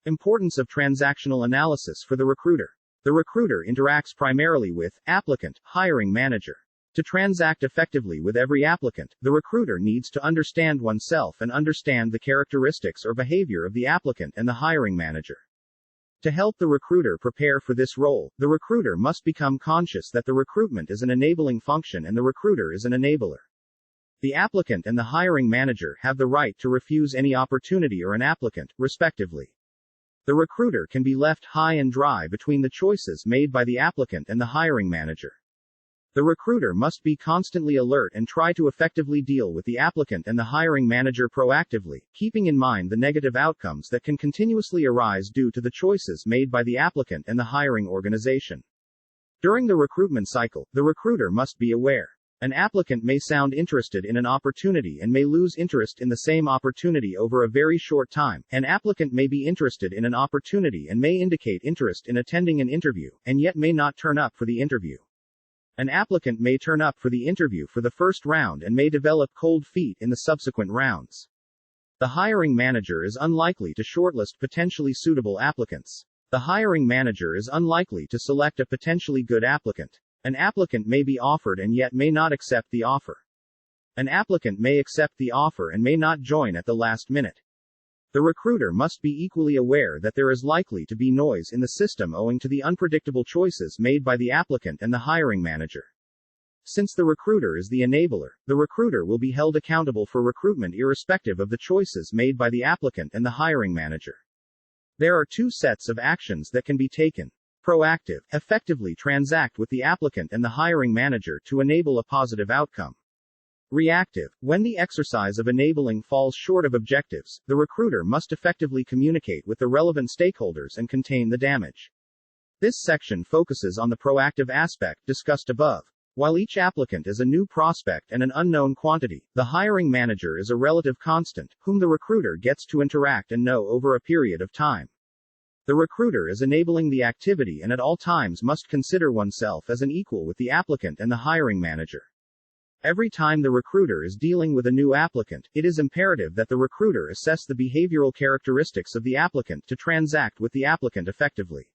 Importance of transactional analysis for the recruiter. The recruiter interacts primarily with applicant, hiring manager. To transact effectively with every applicant, the recruiter needs to understand oneself and understand the characteristics or behavior of the applicant and the hiring manager. To help the recruiter prepare for this role, the recruiter must become conscious that the recruitment is an enabling function and the recruiter is an enabler. The applicant and the hiring manager have the right to refuse any opportunity or an applicant, respectively. The recruiter can be left high and dry between the choices made by the applicant and the hiring manager. The recruiter must be constantly alert and try to effectively deal with the applicant and the hiring manager proactively, keeping in mind the negative outcomes that can continuously arise due to the choices made by the applicant and the hiring organization. During the recruitment cycle, the recruiter must be aware. An applicant may sound interested in an opportunity and may lose interest in the same opportunity over a very short time. An applicant may be interested in an opportunity and may indicate interest in attending an interview, and yet may not turn up for the interview. An applicant may turn up for the interview for the first round and may develop cold feet in the subsequent rounds. The hiring manager is unlikely to shortlist potentially suitable applicants. The hiring manager is unlikely to select a potentially good applicant. An applicant may be offered and yet may not accept the offer. An applicant may accept the offer and may not join at the last minute. The recruiter must be equally aware that there is likely to be noise in the system owing to the unpredictable choices made by the applicant and the hiring manager. Since the recruiter is the enabler, the recruiter will be held accountable for recruitment irrespective of the choices made by the applicant and the hiring manager. There are two sets of actions that can be taken. Proactive, effectively transact with the applicant and the hiring manager to enable a positive outcome. Reactive, when the exercise of enabling falls short of objectives, the recruiter must effectively communicate with the relevant stakeholders and contain the damage. This section focuses on the proactive aspect discussed above. While each applicant is a new prospect and an unknown quantity, the hiring manager is a relative constant, whom the recruiter gets to interact and know over a period of time. The recruiter is enabling the activity and at all times must consider oneself as an equal with the applicant and the hiring manager. Every time the recruiter is dealing with a new applicant, it is imperative that the recruiter assess the behavioral characteristics of the applicant to transact with the applicant effectively.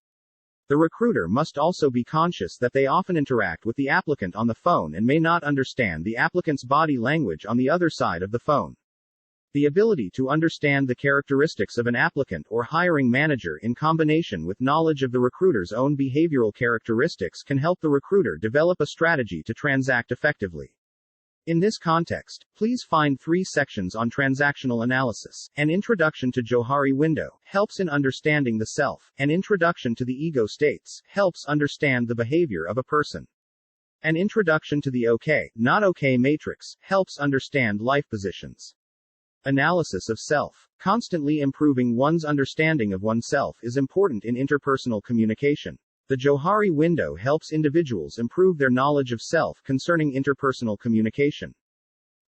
The recruiter must also be conscious that they often interact with the applicant on the phone and may not understand the applicant's body language on the other side of the phone. The ability to understand the characteristics of an applicant or hiring manager in combination with knowledge of the recruiter's own behavioral characteristics can help the recruiter develop a strategy to transact effectively. In this context, please find 3 sections on transactional analysis. An introduction to Johari window helps in understanding the self. An introduction to the ego states helps understand the behavior of a person. An introduction to the okay, not okay matrix helps understand life positions. Analysis of self. Constantly improving one's understanding of oneself is important in interpersonal communication. The Johari window helps individuals improve their knowledge of self concerning interpersonal communication.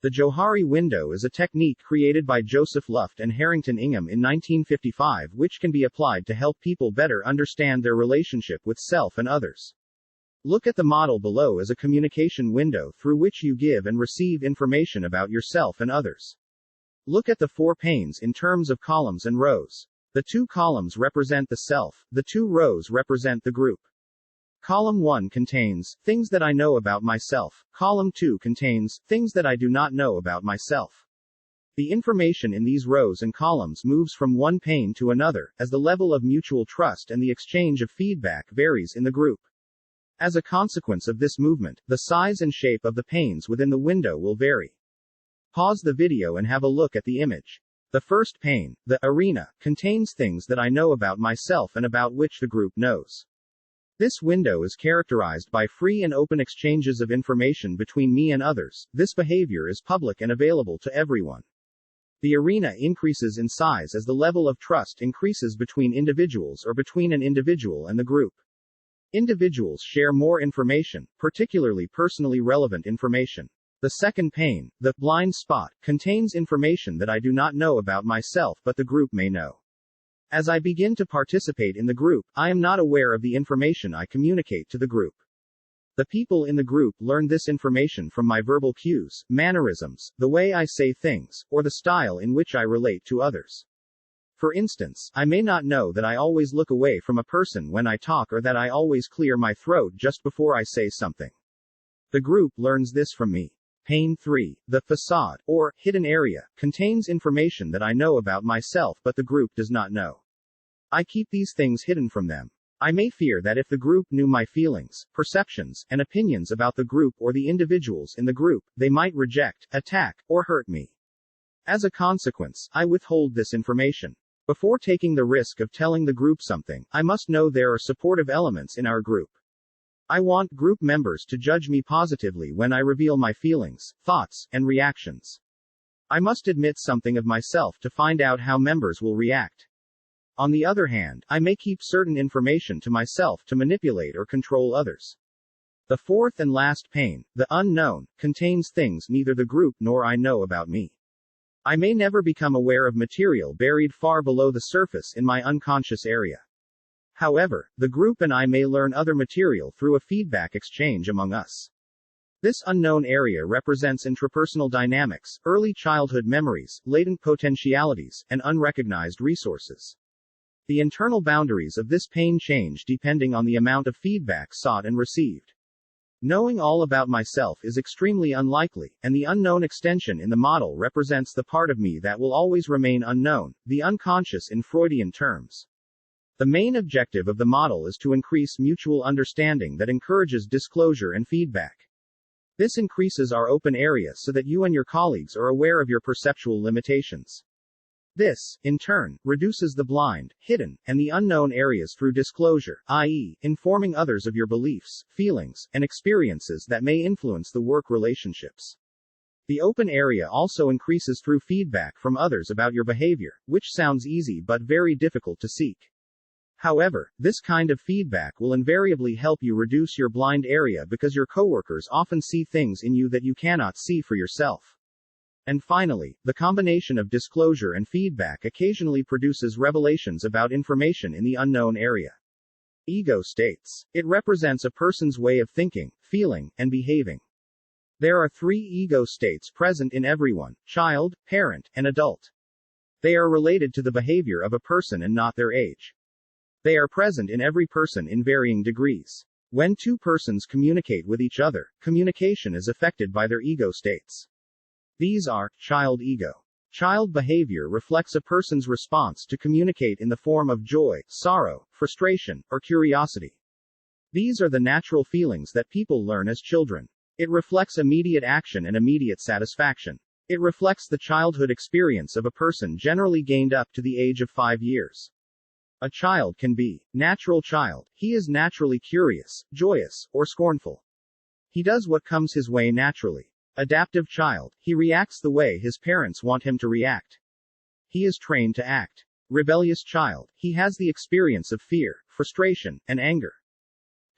The Johari window is a technique created by Joseph Luft and Harrington Ingham in 1955 which can be applied to help people better understand their relationship with self and others. Look at the model below as a communication window through which you give and receive information about yourself and others. Look at the 4 panes in terms of columns and rows. The 2 columns represent the self, the 2 rows represent the group. Column 1 contains things that I know about myself. Column 2 contains things that I do not know about myself. The information in these rows and columns moves from one pane to another, as the level of mutual trust and the exchange of feedback varies in the group. As a consequence of this movement, the size and shape of the panes within the window will vary. Pause the video and have a look at the image. The first pane, the arena, contains things that I know about myself and about which the group knows. This window is characterized by free and open exchanges of information between me and others. This behavior is public and available to everyone. The arena increases in size as the level of trust increases between individuals or between an individual and the group. Individuals share more information, particularly personally relevant information. The second pane, the blind spot, contains information that I do not know about myself but the group may know. As I begin to participate in the group, I am not aware of the information I communicate to the group. The people in the group learn this information from my verbal cues, mannerisms, the way I say things, or the style in which I relate to others. For instance, I may not know that I always look away from a person when I talk or that I always clear my throat just before I say something. The group learns this from me. Pane 3. The facade, or hidden area, contains information that I know about myself but the group does not know. I keep these things hidden from them. I may fear that if the group knew my feelings, perceptions, and opinions about the group or the individuals in the group, they might reject, attack, or hurt me. As a consequence, I withhold this information. Before taking the risk of telling the group something, I must know there are supportive elements in our group. I want group members to judge me positively when I reveal my feelings, thoughts, and reactions. I must admit something of myself to find out how members will react. On the other hand, I may keep certain information to myself to manipulate or control others. The fourth and last pane, the unknown, contains things neither the group nor I know about me. I may never become aware of material buried far below the surface in my unconscious area. However, the group and I may learn other material through a feedback exchange among us. This unknown area represents intrapersonal dynamics, early childhood memories, latent potentialities, and unrecognized resources. The internal boundaries of this pane change depending on the amount of feedback sought and received. Knowing all about myself is extremely unlikely, and the unknown extension in the model represents the part of me that will always remain unknown, the unconscious in Freudian terms. The main objective of the model is to increase mutual understanding that encourages disclosure and feedback. This increases our open area so that you and your colleagues are aware of your perceptual limitations. This, in turn, reduces the blind, hidden, and the unknown areas through disclosure, i.e., informing others of your beliefs, feelings, and experiences that may influence the work relationships. The open area also increases through feedback from others about your behavior, which sounds easy but very difficult to seek. However, this kind of feedback will invariably help you reduce your blind area because your coworkers often see things in you that you cannot see for yourself. And finally, the combination of disclosure and feedback occasionally produces revelations about information in the unknown area. Ego states. It represents a person's way of thinking, feeling, and behaving. There are 3 ego states present in everyone: child, parent, and adult. They are related to the behavior of a person and not their age. They are present in every person in varying degrees. When 2 persons communicate with each other, communication is affected by their ego states. These are: child ego. Child behavior reflects a person's response to communicate in the form of joy, sorrow, frustration, or curiosity. These are the natural feelings that people learn as children. It reflects immediate action and immediate satisfaction. It reflects the childhood experience of a person generally gained up to the age of 5 years. A child can be natural child. He is naturally curious, joyous, or scornful. He does what comes his way naturally. Adaptive child. He reacts the way his parents want him to react. He is trained to act. Rebellious child. He has the experience of fear, frustration, and anger.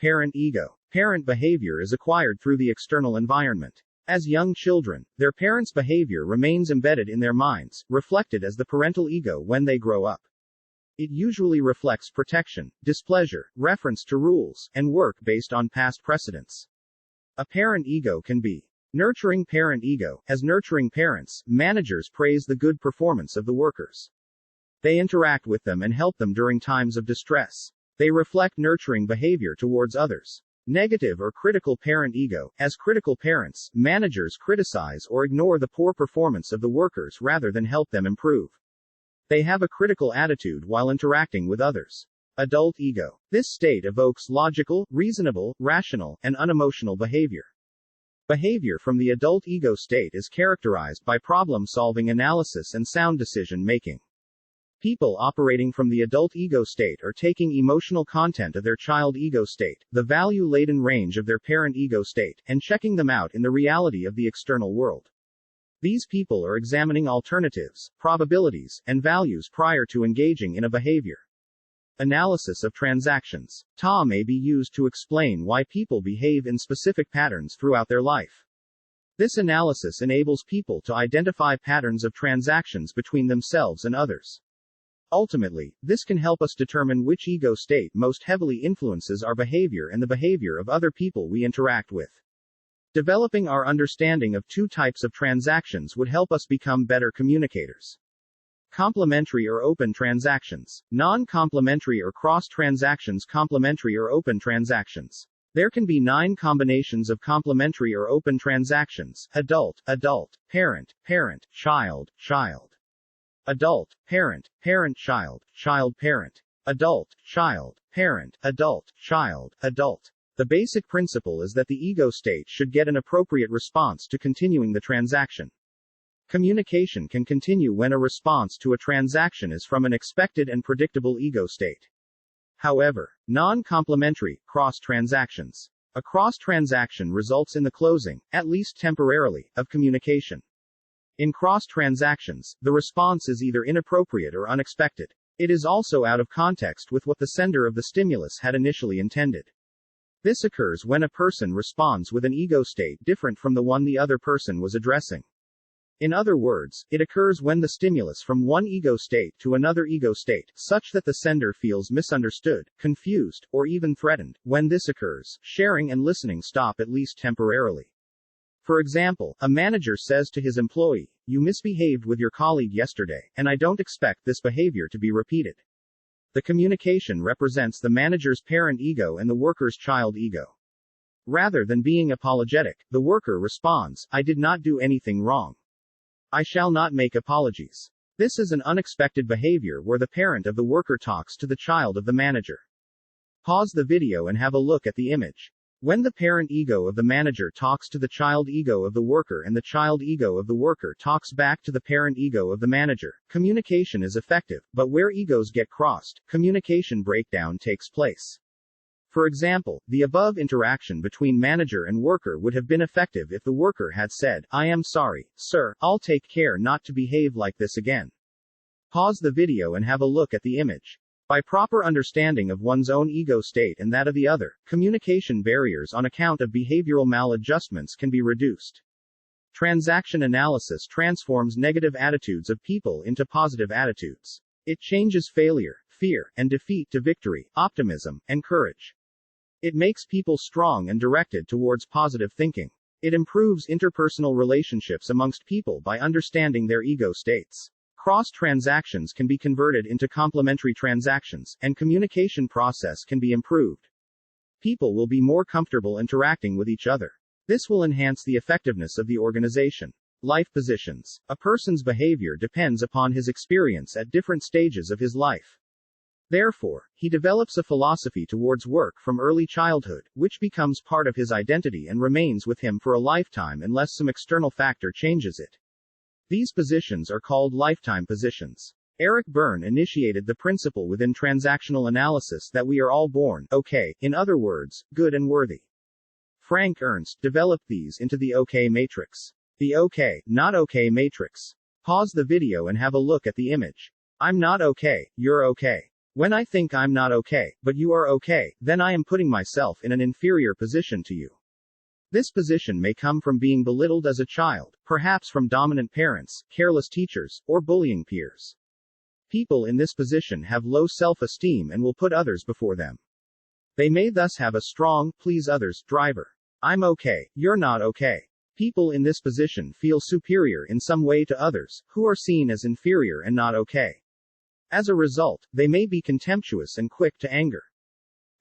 Parent ego. Parent behavior is acquired through the external environment. As young children, their parents' behavior remains embedded in their minds, reflected as the parental ego when they grow up. It usually reflects protection, displeasure, reference to rules, and work based on past precedents. A parent ego can be nurturing parent ego. As nurturing parents, managers praise the good performance of the workers. They interact with them and help them during times of distress. They reflect nurturing behavior towards others. Negative or critical parent ego. As critical parents, managers criticize or ignore the poor performance of the workers rather than help them improve. They have a critical attitude while interacting with others. Adult ego. This state evokes logical, reasonable, rational, and unemotional behavior. Behavior from the adult ego state is characterized by problem-solving analysis and sound decision-making. People operating from the adult ego state are taking emotional content of their child ego state, the value-laden range of their parent ego state, and checking them out in the reality of the external world. These people are examining alternatives, probabilities, and values prior to engaging in a behavior. Analysis of transactions. TA may be used to explain why people behave in specific patterns throughout their life. This analysis enables people to identify patterns of transactions between themselves and others. Ultimately, this can help us determine which ego state most heavily influences our behavior and the behavior of other people we interact with. Developing our understanding of 2 types of transactions would help us become better communicators. Complementary or open transactions. Non-complementary or cross transactions. Complementary or open transactions. There can be 9 combinations of complementary or open transactions: adult, adult, parent, parent, child, child. Adult, parent, parent, child, child, parent. Adult, child, parent, adult, child, adult. The basic principle is that the ego state should get an appropriate response to continuing the transaction. Communication can continue when a response to a transaction is from an expected and predictable ego state. However, non-complementary, cross-transactions. A cross-transaction results in the closing, at least temporarily, of communication. In cross-transactions, the response is either inappropriate or unexpected. It is also out of context with what the sender of the stimulus had initially intended. This occurs when a person responds with an ego state different from the one the other person was addressing. In other words, it occurs when the stimulus from one ego state to another ego state, such that the sender feels misunderstood, confused, or even threatened. When this occurs, sharing and listening stop at least temporarily. For example, a manager says to his employee, "You misbehaved with your colleague yesterday, and I don't expect this behavior to be repeated." The communication represents the manager's parent ego and the worker's child ego. Rather than being apologetic, the worker responds, "I did not do anything wrong. I shall not make apologies." This is an unexpected behavior where the parent of the worker talks to the child of the manager. Pause the video and have a look at the image. When the parent ego of the manager talks to the child ego of the worker and the child ego of the worker talks back to the parent ego of the manager, communication is effective, but where egos get crossed, communication breakdown takes place. For example, the above interaction between manager and worker would have been effective if the worker had said, "I am sorry, sir, I'll take care not to behave like this again." Pause the video and have a look at the image. By proper understanding of one's own ego state and that of the other, communication barriers on account of behavioral maladjustments can be reduced. Transaction analysis transforms negative attitudes of people into positive attitudes. It changes failure, fear, and defeat to victory, optimism, and courage. It makes people strong and directed towards positive thinking. It improves interpersonal relationships amongst people by understanding their ego states. Cross-transactions can be converted into complementary transactions, and communication process can be improved. People will be more comfortable interacting with each other. This will enhance the effectiveness of the organization. Life positions. A person's behavior depends upon his experience at different stages of his life. Therefore, he develops a philosophy towards work from early childhood, which becomes part of his identity and remains with him for a lifetime unless some external factor changes it. These positions are called lifetime positions. Eric Berne initiated the principle within transactional analysis that we are all born okay, in other words, good and worthy. Frank Ernst developed these into the OK matrix. The OK, not OK matrix. Pause the video and have a look at the image. I'm not okay, you're okay. When I think I'm not okay, but you are okay, then I am putting myself in an inferior position to you. This position may come from being belittled as a child, perhaps from dominant parents, careless teachers, or bullying peers. People in this position have low self-esteem and will put others before them. They may thus have a strong, please others, driver. I'm okay, you're not okay. People in this position feel superior in some way to others, who are seen as inferior and not okay. As a result, they may be contemptuous and quick to anger.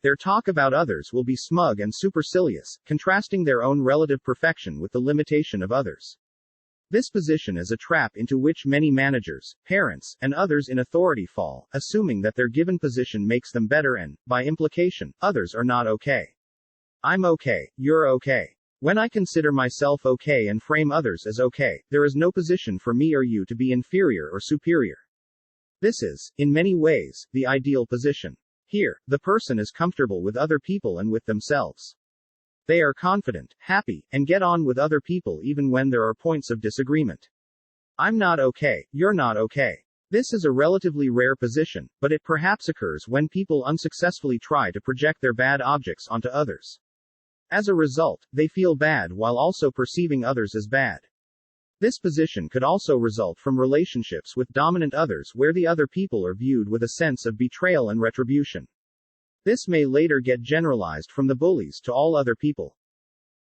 Their talk about others will be smug and supercilious, contrasting their own relative perfection with the limitation of others. This position is a trap into which many managers, parents, and others in authority fall, assuming that their given position makes them better and, by implication, others are not okay. I'm okay, you're okay. When I consider myself okay and frame others as okay, there is no position for me or you to be inferior or superior. This is, in many ways, the ideal position. Here, the person is comfortable with other people and with themselves. They are confident, happy, and get on with other people even when there are points of disagreement. I'm not okay, you're not okay. This is a relatively rare position, but it perhaps occurs when people unsuccessfully try to project their bad objects onto others. As a result, they feel bad while also perceiving others as bad. This position could also result from relationships with dominant others where the other people are viewed with a sense of betrayal and retribution. This may later get generalized from the bullies to all other people.